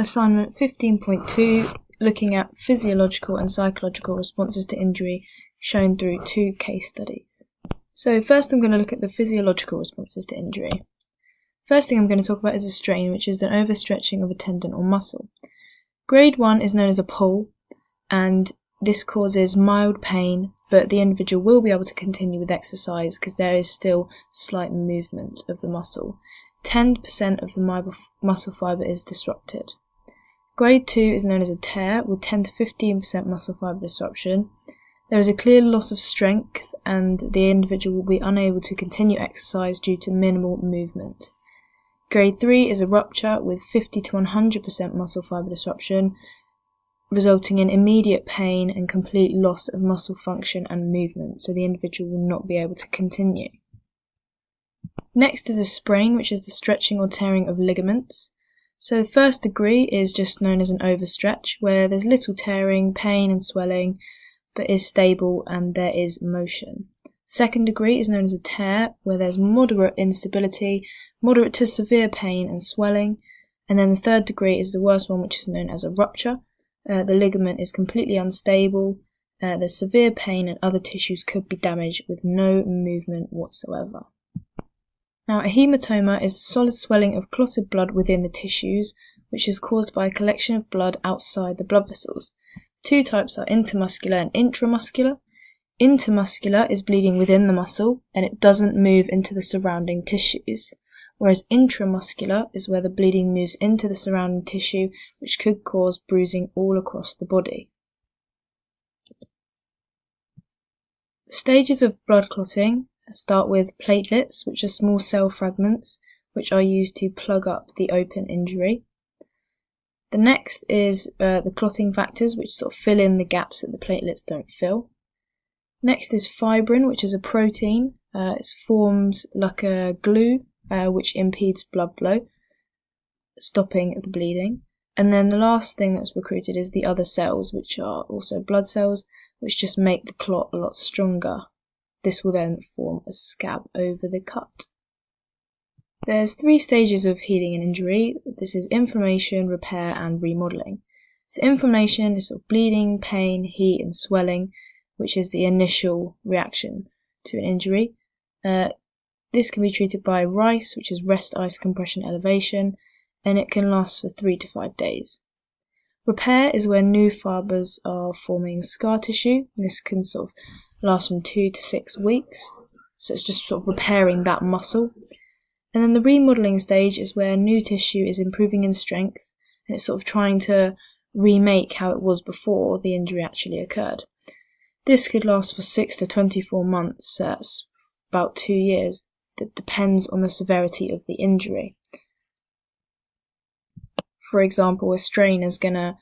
Assignment 15.2, looking at physiological and psychological responses to injury shown through 2 case studies. So first I'm going to look at the physiological responses to injury. First thing I'm going to talk about is a strain, which is an overstretching of a tendon or muscle. Grade 1 is known as a pull, and this causes mild pain, but the individual will be able to continue with exercise because there is still slight movement of the muscle. 10% of the muscle fibre is disrupted. Grade 2 is known as a tear, with 10 to 15% muscle fibre disruption. There is a clear loss of strength, and the individual will be unable to continue exercise due to minimal movement. Grade 3 is a rupture with 50 to 100% muscle fibre disruption, resulting in immediate pain and complete loss of muscle function and movement, so the individual will not be able to continue. Next is a sprain, which is the stretching or tearing of ligaments. So the first degree is just known as an overstretch, where there's little tearing, pain and swelling, but is stable and there is motion. Second degree is known as a tear, where there's moderate instability, moderate to severe pain and swelling. And then the third degree is the worst one, which is known as a rupture. The ligament is completely unstable, there's severe pain and other tissues could be damaged with no movement whatsoever. Now, a hematoma is a solid swelling of clotted blood within the tissues, which is caused by a collection of blood outside the blood vessels. 2 types are intermuscular and intramuscular. Intermuscular is bleeding within the muscle, and it doesn't move into the surrounding tissues, whereas intramuscular is where the bleeding moves into the surrounding tissue, which could cause bruising all across the body. The stages of blood clotting start with platelets, which are small cell fragments which are used to plug up the open injury. The next is the clotting factors, which sort of fill in the gaps that the platelets don't fill. Next is fibrin, which is a protein. It forms like a glue, which impedes blood flow, stopping the bleeding. And then the last thing that's recruited is the other cells, which are also blood cells, which just make the clot a lot stronger. This will then form a scab over the cut. There's 3 stages of healing an injury. This is inflammation, repair, and remodelling. So inflammation is sort of bleeding, pain, heat, and swelling, which is the initial reaction to an injury. This can be treated by RICE, which is rest, ice, compression, elevation, and it can last for 3 to 5 days. Repair is where new fibres are forming scar tissue. This can sort of last from 2 to 6 weeks, so it's just sort of repairing that muscle. And then the remodelling stage is where new tissue is improving in strength, and it's sort of trying to remake how it was before the injury actually occurred. This could last for 6 to 24 months, so that's about 2 years. That depends on the severity of the injury. For example, a strain is going to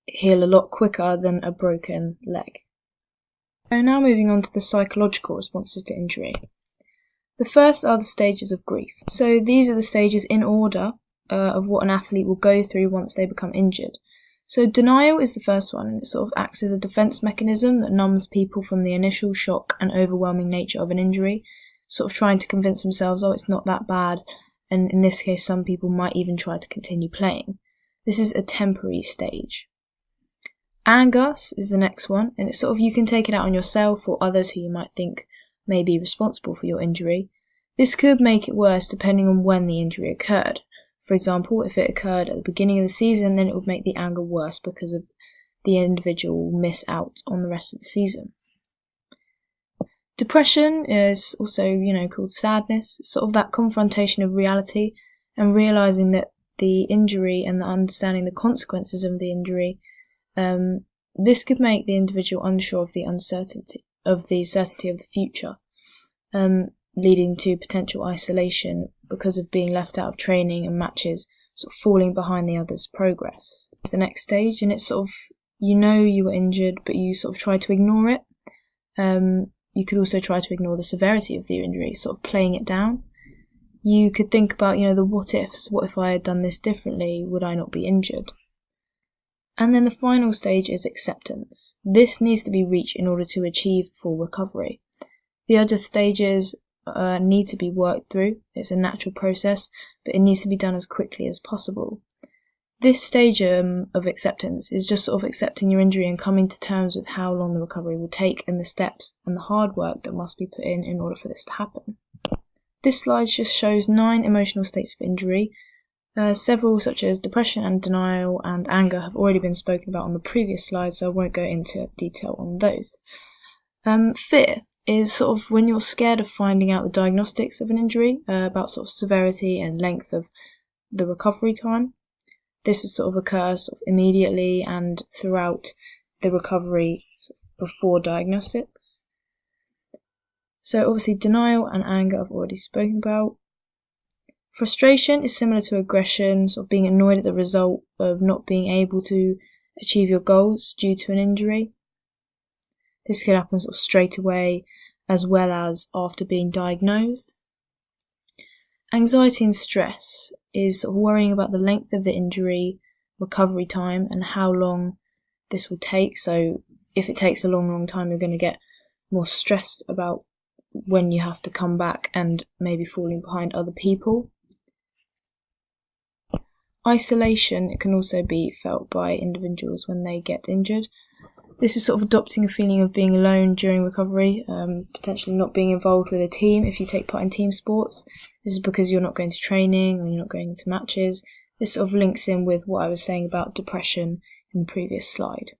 heal a lot quicker than a broken leg. So now moving on to the psychological responses to injury. The first are the stages of grief. So these are the stages in order of what an athlete will go through once they become injured. So denial is the first one, and it sort of acts as a defense mechanism that numbs people from the initial shock and overwhelming nature of an injury, sort of trying to convince themselves, oh, it's not that bad, and in this case some people might even try to continue playing. This is a temporary stage. Anger is the next one, and it's sort of you can take it out on yourself or others who you might think may be responsible for your injury. This could make it worse depending on when the injury occurred. For example, if it occurred at the beginning of the season, then it would make the anger worse because of the individual will miss out on the rest of the season. Depression is also, called sadness. It's sort of that confrontation of reality and realising that the injury and the understanding the consequences of the injury, this could make the individual unsure of the certainty of the future, leading to potential isolation because of being left out of training and matches, sort of falling behind the others' progress. It's the next stage, and it's sort of, you were injured, but you sort of try to ignore it. You could also try to ignore the severity of the injury, sort of playing it down. You could think about, the what ifs. What if I had done this differently? Would I not be injured? And then the final stage is acceptance. This needs to be reached in order to achieve full recovery. The other stages need to be worked through. It's a natural process, but it needs to be done as quickly as possible. This stage of acceptance is just sort of accepting your injury and coming to terms with how long the recovery will take and the steps and the hard work that must be put in order for this to happen. This slide just shows 9 emotional states of injury. Several, such as depression and denial and anger, have already been spoken about on the previous slide, so I won't go into detail on those. Fear is sort of when you're scared of finding out the diagnostics of an injury, about sort of severity and length of the recovery time. This would sort of occur sort of immediately and throughout the recovery sort of before diagnostics. So obviously denial and anger I've already spoken about. Frustration is similar to aggression, sort of being annoyed at the result of not being able to achieve your goals due to an injury. This could happen sort of straight away as well as after being diagnosed. Anxiety and stress is sort of worrying about the length of the injury, recovery time, and how long this will take. So if it takes a long time, you're going to get more stressed about when you have to come back and maybe falling behind other people. Isolation can also be felt by individuals when they get injured. This is sort of adopting a feeling of being alone during recovery, potentially not being involved with a team if you take part in team sports. This is because you're not going to training or you're not going to matches. This sort of links in with what I was saying about depression in the previous slide.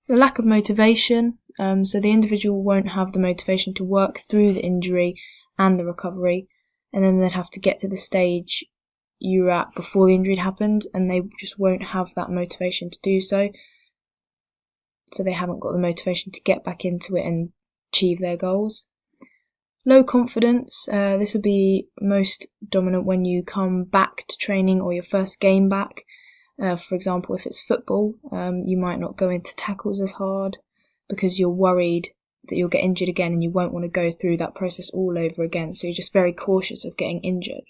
So lack of motivation, so the individual won't have the motivation to work through the injury and the recovery, and then they'd have to get to the stage you were at before the injury happened, and they just won't have that motivation to do so. So they haven't got the motivation to get back into it and achieve their goals. Low confidence, this would be most dominant when you come back to training or your first game back. For example, if it's football, you might not go into tackles as hard because you're worried that you'll get injured again and you won't want to go through that process all over again. So you're just very cautious of getting injured.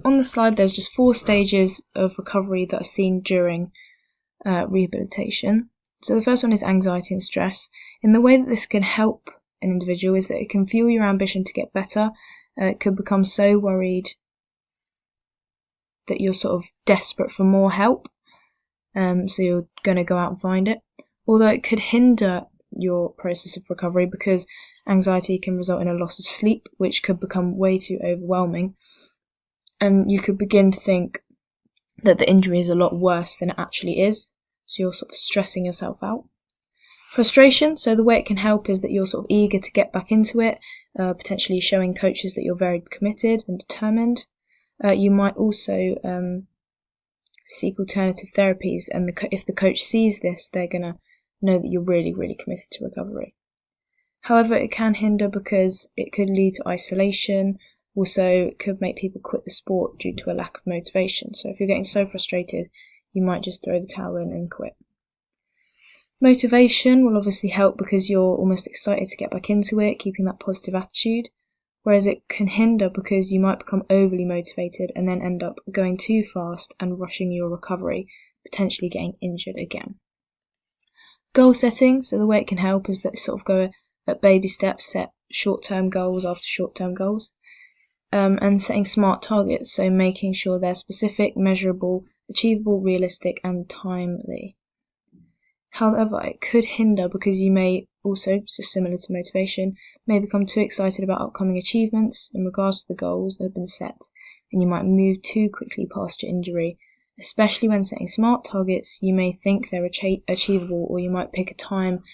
On the slide, there's just 4 stages of recovery that are seen during rehabilitation. So the first one is anxiety and stress. And the way that this can help an individual is that it can fuel your ambition to get better. It could become so worried that you're sort of desperate for more help. So you're going to go out and find it. Although it could hinder your process of recovery because anxiety can result in a loss of sleep, which could become way too overwhelming. And you could begin to think that the injury is a lot worse than it actually is. So you're sort of stressing yourself out. Frustration, so the way it can help is that you're sort of eager to get back into it, potentially showing coaches that you're very committed and determined. You might also seek alternative therapies, and if the coach sees this, they're going to know that you're really, really committed to recovery. However, it can hinder because it could lead to isolation. Also, it could make people quit the sport due to a lack of motivation. So if you're getting so frustrated, you might just throw the towel in and quit. Motivation will obviously help because you're almost excited to get back into it, keeping that positive attitude. Whereas it can hinder because you might become overly motivated and then end up going too fast and rushing your recovery, potentially getting injured again. Goal setting, so the way it can help is that you sort of go at baby steps, set short-term goals after short-term goals, and setting smart targets, so making sure they're specific, measurable, achievable, realistic, and timely. However, it could hinder because you may also, so similar to motivation, may become too excited about upcoming achievements in regards to the goals that have been set, and you might move too quickly past your injury. Especially when setting smart targets, you may think they're achievable, or you might pick a time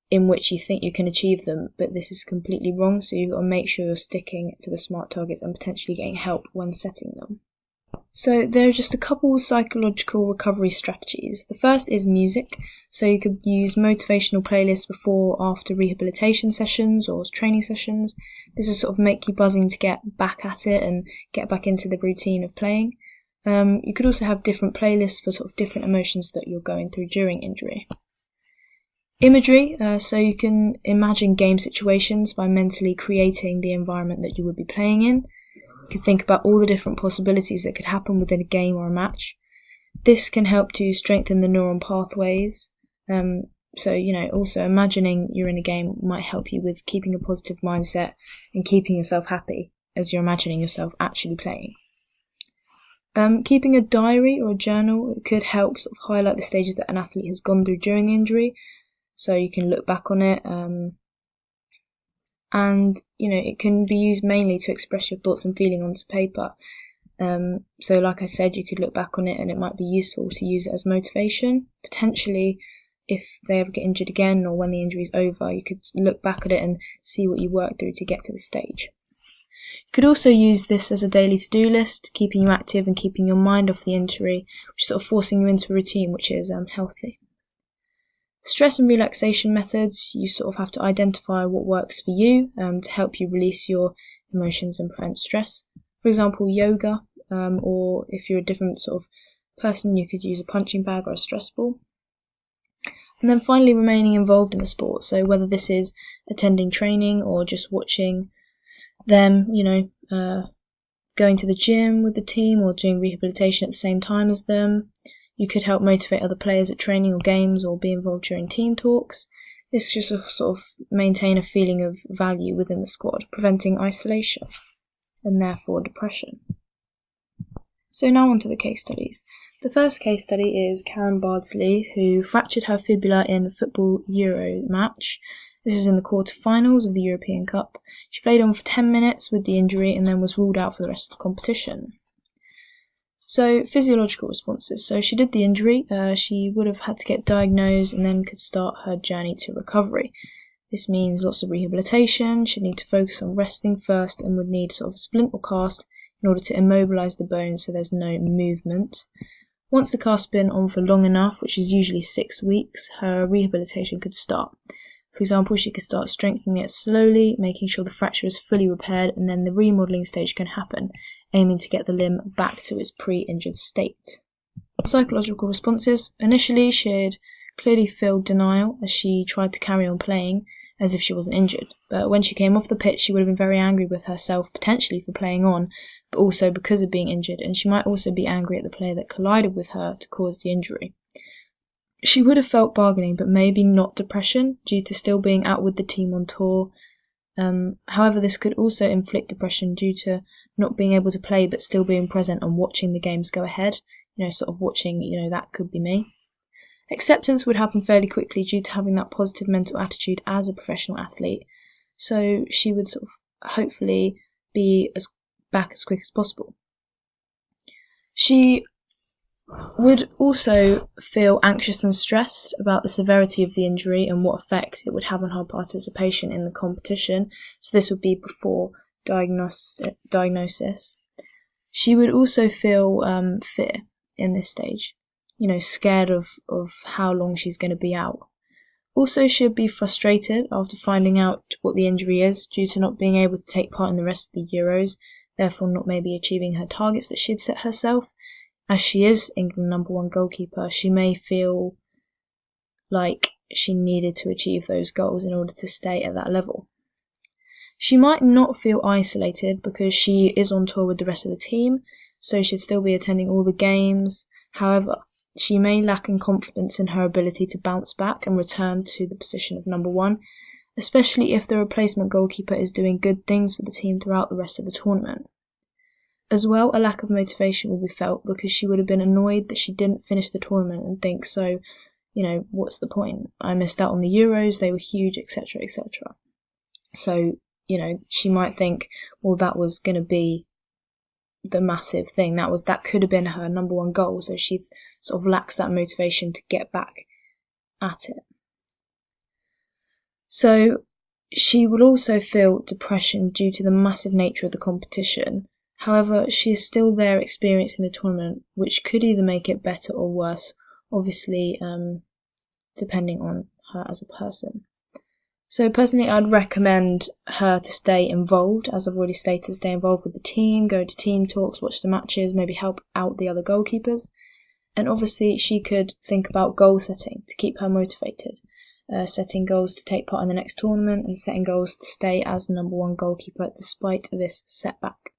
in which you think you can achieve them, but this is completely wrong, so you've got to make sure you're sticking to the smart targets and potentially getting help when setting them. So there are just a couple psychological recovery strategies. The first is music. So you could use motivational playlists before or after rehabilitation sessions or training sessions. This will sort of make you buzzing to get back at it and get back into the routine of playing. You could also have different playlists for sort of different emotions that you're going through during injury. Imagery, so you can imagine game situations by mentally creating the environment that you would be playing in. You can think about all the different possibilities that could happen within a game or a match. This can help to strengthen the neuron pathways. So, also imagining you're in a game might help you with keeping a positive mindset and keeping yourself happy as you're imagining yourself actually playing. Keeping a diary or a journal could help sort of highlight the stages that an athlete has gone through during the injury, so you can look back on it, and it can be used mainly to express your thoughts and feelings onto paper. So like I said, you could look back on it and it might be useful to use it as motivation. Potentially, if they ever get injured again or when the injury's over, you could look back at it and see what you worked through to get to this stage. You could also use this as a daily to-do list, keeping you active and keeping your mind off the injury, which is sort of forcing you into a routine which is healthy. Stress and relaxation methods, you sort of have to identify what works for you to help you release your emotions and prevent stress. For example, yoga, or if you're a different sort of person, you could use a punching bag or a stress ball. And then finally, remaining involved in the sport. So whether this is attending training or just watching them, going to the gym with the team or doing rehabilitation at the same time as them. You could help motivate other players at training or games or be involved during team talks. This just sort of maintain a feeling of value within the squad, preventing isolation and therefore depression. So now on to the case studies. The first case study is Karen Bardsley, who fractured her fibula in a football Euro match. This is in the quarter-finals of the European Cup. She played on for 10 minutes with the injury and then was ruled out for the rest of the competition. So, physiological responses. So she did the injury. She would have had to get diagnosed and then could start her journey to recovery. This means lots of rehabilitation. She'd need to focus on resting first and would need sort of a splint or cast in order to immobilise the bone so there's no movement. Once the cast has been on for long enough, which is usually 6 weeks, her rehabilitation could start. For example, she could start strengthening it slowly, making sure the fracture is fully repaired, and then the remodelling stage can happen, aiming to get the limb back to its pre-injured state. Psychological responses. Initially, she'd clearly feel denial as she tried to carry on playing as if she wasn't injured. But when she came off the pitch, she would have been very angry with herself, potentially for playing on, but also because of being injured, and she might also be angry at the player that collided with her to cause the injury. She would have felt bargaining, but maybe not depression, due to still being out with the team on tour. However, this could also inflict depression due to not being able to play, but still being present and watching the games go ahead. Sort of watching, that could be me. Acceptance would happen fairly quickly due to having that positive mental attitude as a professional athlete. So she would sort of hopefully be back as quick as possible. She would also feel anxious and stressed about the severity of the injury and what effect it would have on her participation in the competition. So this would be before diagnosis. She would also feel fear in this stage, scared of how long she's going to be out. Also, she'd be frustrated after finding out what the injury is due to not being able to take part in the rest of the Euros, therefore not maybe achieving her targets that she'd set herself. As she is England #1 goalkeeper, she may feel like she needed to achieve those goals in order to stay at that level. She might not feel isolated because she is on tour with the rest of the team, so she'd still be attending all the games. However, she may lack in confidence in her ability to bounce back and return to the position of #1, especially if the replacement goalkeeper is doing good things for the team throughout the rest of the tournament. As well, a lack of motivation will be felt because she would have been annoyed that she didn't finish the tournament and think, so, what's the point? I missed out on the Euros, they were huge, etc., etc. So, she might think, well, that was going to be the massive thing. That could have been her #1 goal, so she sort of lacks that motivation to get back at it. So, she will also feel depression due to the massive nature of the competition. However, she is still there experiencing the tournament, which could either make it better or worse, obviously, depending on her as a person. So personally, I'd recommend her to stay involved, as I've already stated, stay involved with the team, go to team talks, watch the matches, maybe help out the other goalkeepers. And obviously, she could think about goal setting to keep her motivated, setting goals to take part in the next tournament and setting goals to stay as #1 goalkeeper despite this setback.